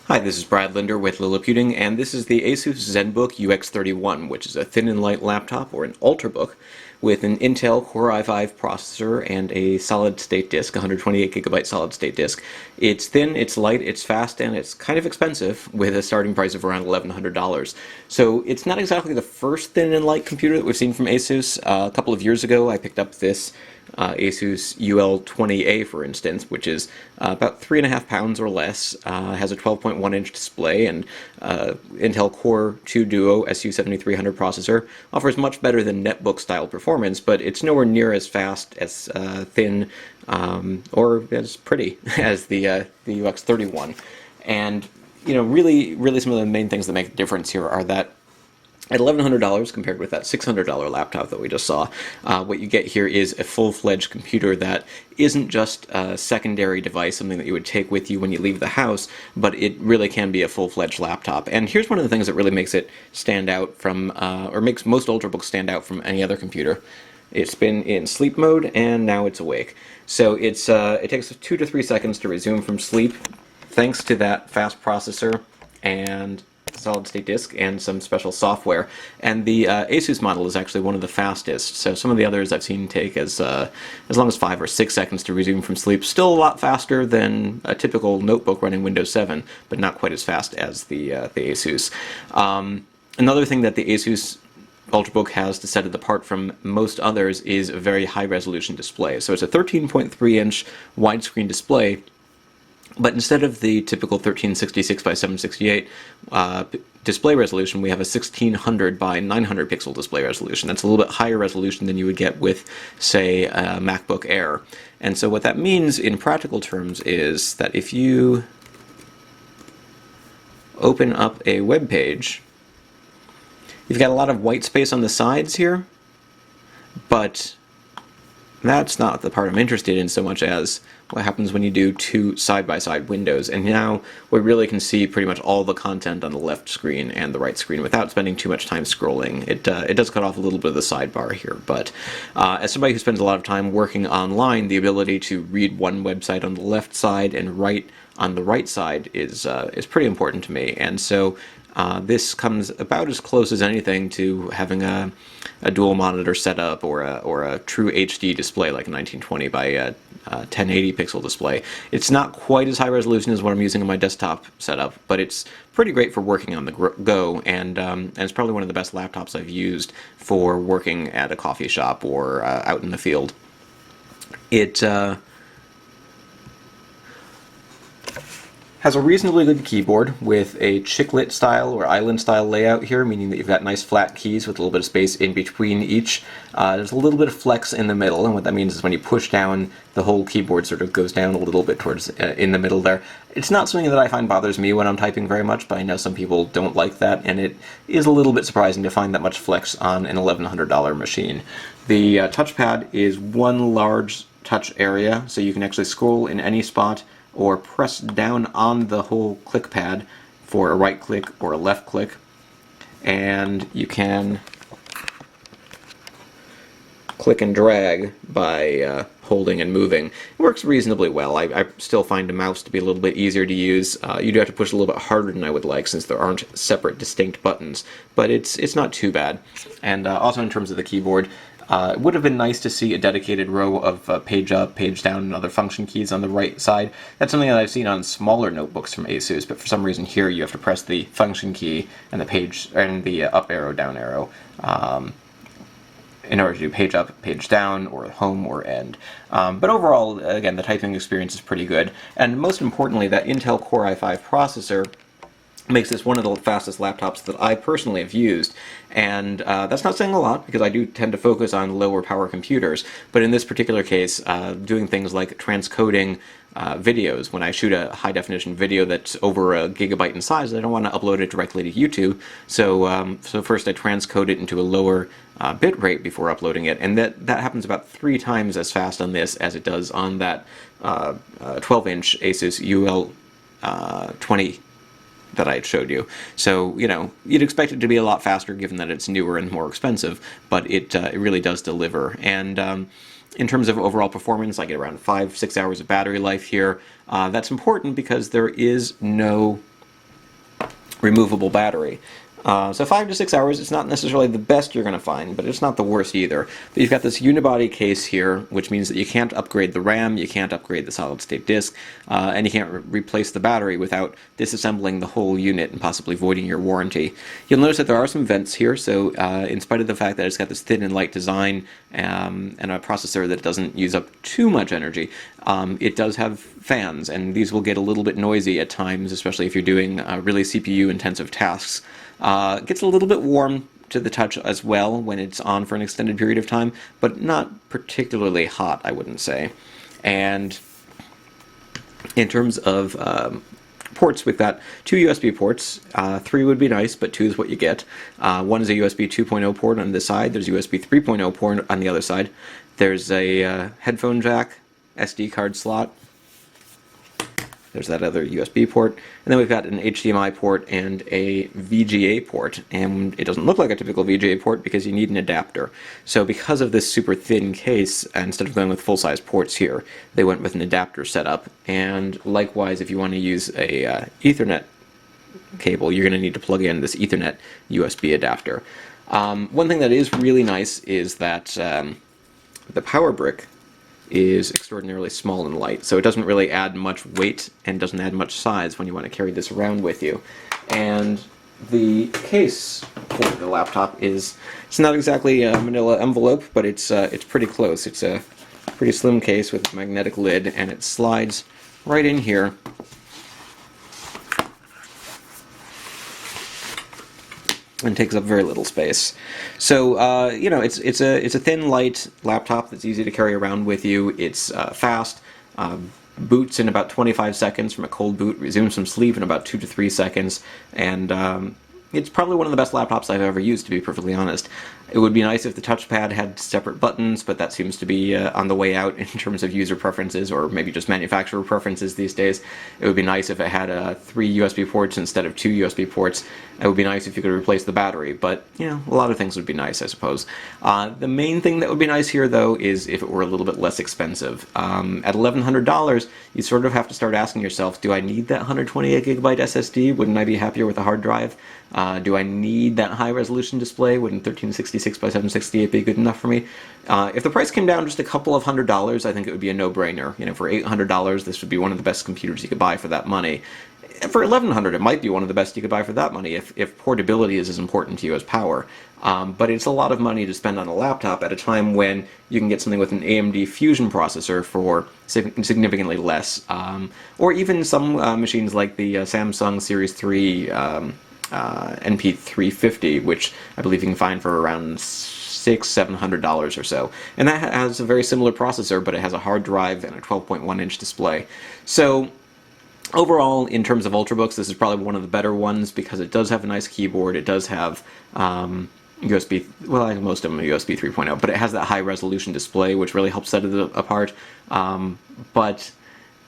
Hi, this is Brad Linder with Liliputing, and this is the Asus Zenbook UX31, which is a thin and light laptop, or an ultrabook, with an Intel Core i5 processor and a solid-state disk, 128GB solid-state disk. It's thin, it's light, it's fast, and it's kind of expensive, with a starting price of around $1,100. So it's not exactly the first thin and light computer that we've seen from Asus. A couple of years ago, I picked up this Asus UL20A, for instance, which is about 3.5 pounds or less, has a 12.1-inch display, and Intel Core 2 Duo SU7300 processor, offers much better than netbook-style performance, but it's nowhere near as fast, as thin, or as pretty as the UX31. And really some of the main things that make a difference here are that at $1,100 compared with that $600 laptop that we just saw, what you get here is a full-fledged computer that isn't just a secondary device, something that you would take with you when you leave the house, but it really can be a full-fledged laptop. And here's one of the things that really makes it stand out from, or makes most ultrabooks stand out from any other computer. It's been in sleep mode, and now it's awake. So it takes 2 to 3 seconds to resume from sleep, thanks to that fast processor and solid-state disk and some special software. And the Asus model is actually one of the fastest. So some of the others I've seen take as long as 5 or 6 seconds to resume from sleep. Still a lot faster than a typical notebook running Windows 7, but not quite as fast as the Asus. Another thing that the Asus Ultrabook has to set it apart from most others is a very high-resolution display. So it's a 13.3-inch widescreen display, but instead of the typical 1366 by 768 display resolution, we have a 1600 by 900 pixel display resolution. That's a little bit higher resolution than you would get with, say, a MacBook Air. And so what that means in practical terms is that if you open up a web page, you've got a lot of white space on the sides here, but that's not the part I'm interested in so much as what happens when you do two side-by-side windows. And now we really can see pretty much all the content on the left screen and the right screen without spending too much time scrolling. It does cut off a little bit of the sidebar here, but as somebody who spends a lot of time working online, the ability to read one website on the left side and write on the right side is pretty important to me. And so this comes about as close as anything to having a dual monitor setup or a true HD display like a 1920 by 1080 pixel display. It's not quite as high resolution as what I'm using in my desktop setup, but it's pretty great for working on the go, and it's probably one of the best laptops I've used for working at a coffee shop or out in the field. It has a reasonably good keyboard with a chiclet style or island style layout here, meaning that you've got nice flat keys with a little bit of space in between each. There's a little bit of flex in the middle, and what that means is when you push down, the whole keyboard sort of goes down a little bit towards in the middle there. It's not something that I find bothers me when I'm typing very much, but I know some people don't like that, and it is a little bit surprising to find that much flex on an $1,100 machine. The touchpad is one large touch area, so you can actually scroll in any spot or press down on the whole click pad for a right click or a left click, and you can click and drag by holding and moving. It works reasonably well. I still find a mouse to be a little bit easier to use. You do have to push a little bit harder than I would like since there aren't separate distinct buttons, but it's not too bad. And also in terms of the keyboard, it would have been nice to see a dedicated row of page up, page down, and other function keys on the right side. That's something that I've seen on smaller notebooks from Asus, but for some reason here you have to press the function key and the page and the up arrow, down arrow in order to do page up, page down, or home or end. But overall, again, the typing experience is pretty good, and most importantly, that Intel Core i5 processor makes this one of the fastest laptops that I personally have used. And that's not saying a lot, because I do tend to focus on lower power computers, but in this particular case, doing things like transcoding videos. When I shoot a high definition video that's over a gigabyte in size, I don't want to upload it directly to YouTube, so first I transcode it into a lower bit rate before uploading it, and that happens about 3 times as fast on this as it does on that 12-inch Asus UL20 that I had showed you. So, you'd expect it to be a lot faster given that it's newer and more expensive, but it really does deliver. And in terms of overall performance, I get around 5-6 hours of battery life here. That's important because there is no removable battery. So 5 to 6 hours, it's not necessarily the best you're going to find, but it's not the worst either. But you've got this unibody case here, which means that you can't upgrade the RAM, you can't upgrade the solid-state disk, and you can't replace the battery without disassembling the whole unit and possibly voiding your warranty. You'll notice that there are some vents here, so in spite of the fact that it's got this thin and light design and a processor that doesn't use up too much energy, it does have fans, and these will get a little bit noisy at times, especially if you're doing really CPU-intensive tasks. It gets a little bit warm to the touch as well when it's on for an extended period of time, but not particularly hot, I wouldn't say. And in terms of ports, we've got 2 USB ports. 3 would be nice, but 2 is what you get. One is a USB 2.0 port on this side. There's a USB 3.0 port on the other side. There's a headphone jack, SD card slot. There's that other USB port. And then we've got an HDMI port and a VGA port. And it doesn't look like a typical VGA port because you need an adapter. So because of this super thin case, instead of going with full-size ports here, they went with an adapter setup. And likewise, if you want to use a Ethernet cable, you're going to need to plug in this Ethernet USB adapter. One thing that is really nice is that the power brick is extraordinarily small and light, so it doesn't really add much weight and doesn't add much size when you want to carry this around with you. And the case for the laptop it's not exactly a manila envelope, but it's pretty close. It's a pretty slim case with a magnetic lid, and it slides right in here. And takes up very little space. So you know, it's a thin, light laptop that's easy to carry around with you. It's fast, boots in about 25 seconds from a cold boot, resumes from sleep in about 2 to 3 seconds, and it's probably one of the best laptops I've ever used, to be perfectly honest. It would be nice if the touchpad had separate buttons, but that seems to be on the way out in terms of user preferences, or maybe just manufacturer preferences these days. It would be nice if it had 3 USB ports instead of 2 USB ports. It would be nice if you could replace the battery, but, you know, a lot of things would be nice, I suppose. The main thing that would be nice here, though, is if it were a little bit less expensive. At $1,100, you sort of have to start asking yourself, do I need that 128GB SSD? Wouldn't I be happier with a hard drive? Do I need that high-resolution display? Wouldn't 1366 by 768 be good enough for me? If the price came down just a couple of $100s, I think it would be a no-brainer. You know, for $800, this would be one of the best computers you could buy for that money. For $1,100, it might be one of the best you could buy for that money if portability is as important to you as power. But it's a lot of money to spend on a laptop at a time when you can get something with an AMD Fusion processor for significantly less. Or even some machines like the Samsung Series 3 NP350, which I believe you can find for around $600-700 or so. And that has a very similar processor, but it has a hard drive and a 12.1-inch display. So overall, in terms of Ultrabooks, this is probably one of the better ones because it does have a nice keyboard. It does have USB, well, most of them are USB 3.0, but it has that high-resolution display, which really helps set it apart. But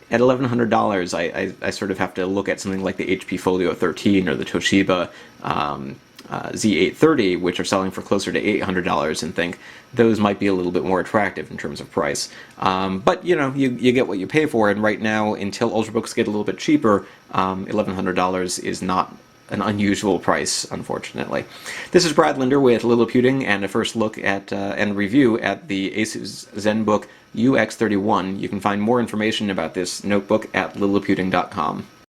at $1,100, I sort of have to look at something like the HP Folio 13 or the Toshiba Z830, which are selling for closer to $800, and think those might be a little bit more attractive in terms of price. But, you know, you get what you pay for, and right now, until Ultrabooks get a little bit cheaper, $1,100 is not an unusual price, unfortunately. This is Brad Linder with Liliputing, and a first look at and review at the Asus Zenbook UX31. You can find more information about this notebook at liliputing.com.